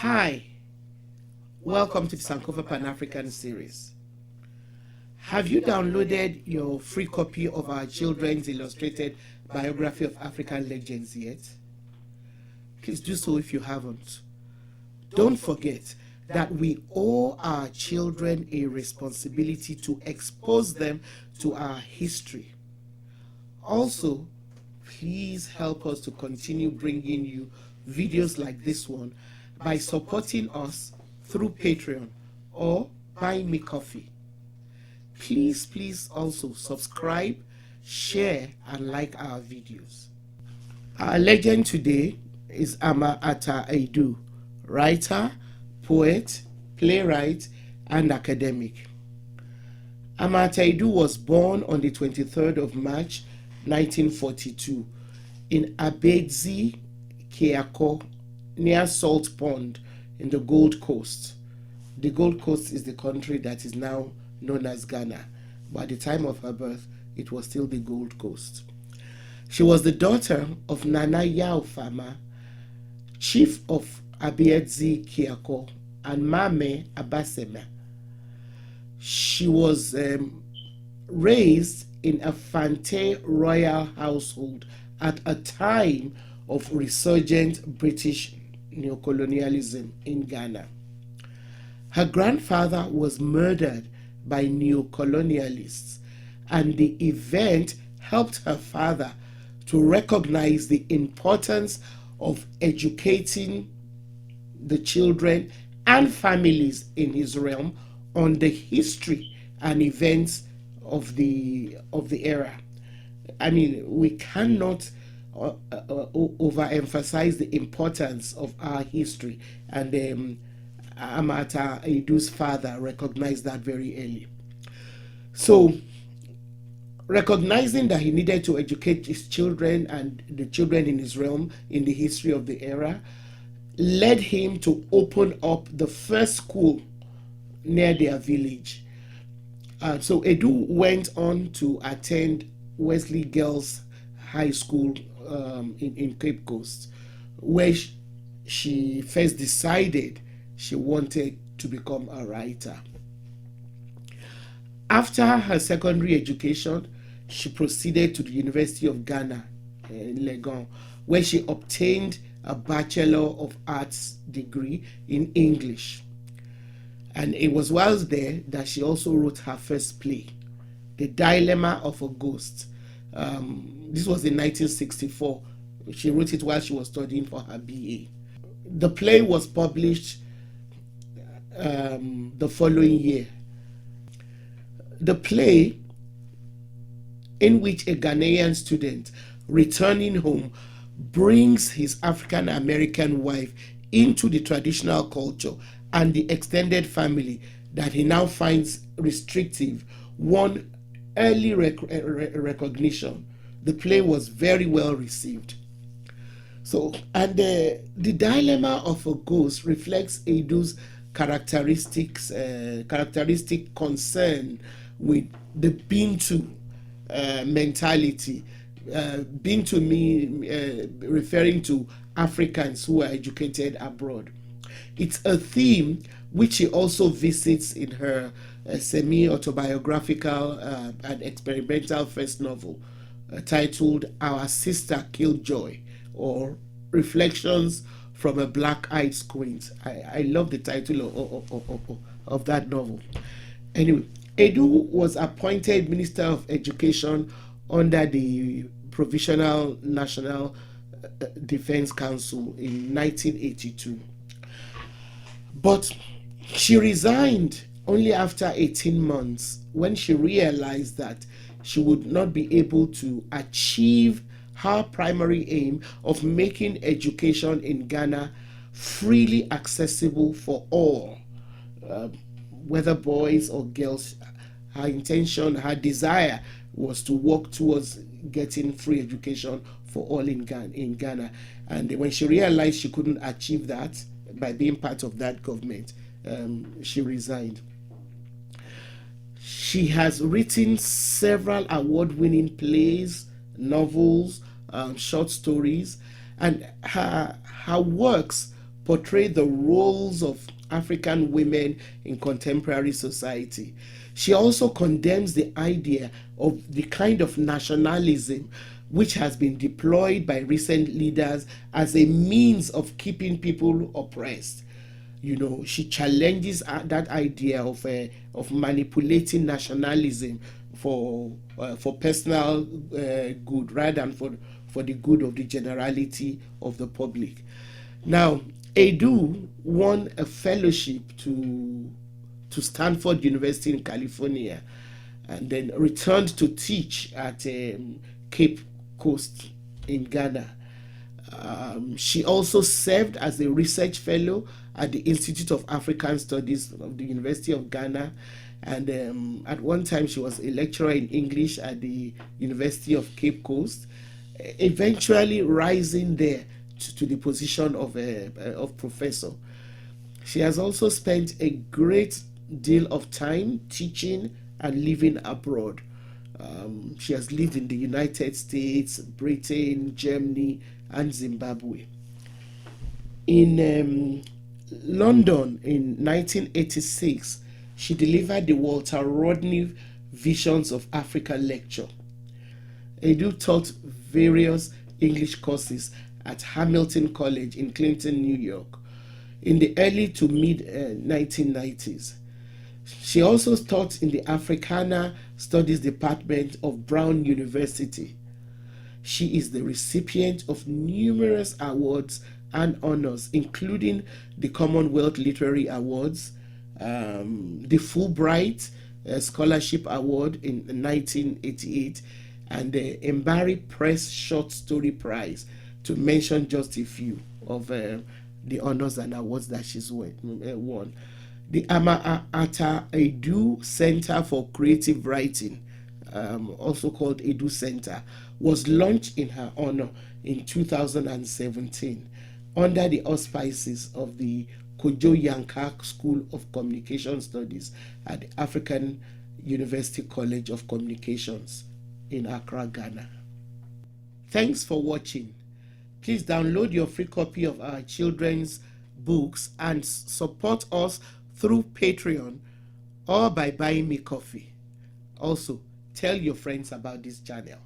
Hi, welcome to the Sankofa Pan-African series. Have you downloaded your free copy of our children's illustrated biography of African legends yet? Please do so if you haven't. Don't forget that we owe our children a responsibility to expose them to our history. Also, please help us to continue bringing you videos like this one by supporting us through Patreon or Buy Me Coffee. Please also subscribe, share, and like our videos. Our legend today is Ata Aidoo, writer, poet, playwright, and academic. Ata Aidoo was born on the 23rd of March 1942 in Abedzi, Kiako, near Salt Pond in the Gold Coast. The Gold Coast is the country that is now known as Ghana, but at the time of her birth, it was still the Gold Coast. She was the daughter of Nana Yao Fama, chief of Abedzi, Kiako, and Mame Abasema. She was raised in a Fante royal household at a time of resurgent British neocolonialism in Ghana. Her grandfather was murdered by neocolonialists, and the event helped her father to recognize the importance of educating the children and families in his realm on the history and events of the era. I mean, we cannot overemphasize the importance of our history, and Ata Aidoo's father recognized that very early. So, recognizing that he needed to educate his children and the children in his realm in the history of the era led him to open up the first school near their village. So Aidoo went on to attend Wesley Girls High School in Cape Coast, where she first decided she wanted to become a writer. After her secondary education, she proceeded to the University of Ghana in Legon, where she obtained a Bachelor of Arts degree in English. And it was whilst there that she also wrote her first play, The Dilemma of a Ghost. This was in 1964. She wrote it while she was studying for her BA. The play was published the following year. The play, in which a Ghanaian student returning home brings his African American wife into the traditional culture and the extended family that he now finds restrictive, won early recognition. The play was very well received. So, and the Dilemma of a Ghost reflects Aidoo's characteristic concern with the Bintu mentality. Bintu referring to Africans who are educated abroad. It's a theme which she also visits in her semi-autobiographical and experimental first novel titled Our Sister Killjoy, or Reflections from a Black-Eyed Squint. I love the title of that novel. Anyway, Aidoo was appointed Minister of Education under the Provisional National Defense Council in 1982. But she resigned only after 18 months when she realized that she would not be able to achieve her primary aim of making education in Ghana freely accessible for all, whether boys or girls. Her intention, her desire was to work towards getting free education for all in Ghana. And when she realized she couldn't achieve that by being part of that government, she resigned. She has written several award-winning plays, novels, short stories, and her works portray the roles of African women in contemporary society. She also condemns the idea of the kind of nationalism which has been deployed by recent leaders as a means of keeping people oppressed. She challenges that idea of manipulating nationalism for personal good rather than for the good of the generality of the public. Now, Aidoo won a fellowship to Stanford University in California, and then returned to teach at Cape Coast in Ghana. She also served as a research fellow at the Institute of African Studies of the University of Ghana, and at one time she was a lecturer in English at the University of Cape Coast, eventually rising there to the position of professor. She has also spent a great deal of time teaching and living abroad. She has lived in the United States, Britain, Germany, and Zimbabwe. In London in 1986, she delivered the Walter Rodney Visions of Africa lecture. Aidoo taught various English courses at Hamilton College in Clinton, New York, in the early to mid 1990s. She also taught in the Africana Studies Department of Brown University. She is the recipient of numerous awards and honors, including the Commonwealth Literary Awards, the Fulbright Scholarship Award in 1988, and the Mbari Press Short Story Prize, to mention just a few of the honors and awards that she's won. The Ata Aidoo Center for Creative Writing, also called Aidoo Center, was launched in her honor in 2017 under the auspices of the Kojo Yankah School of Communication Studies at the African University College of Communications in Accra, Ghana. Thanks for watching. Please download your free copy of our children's books and support us through Patreon or by buying me coffee. Also, tell your friends about this channel.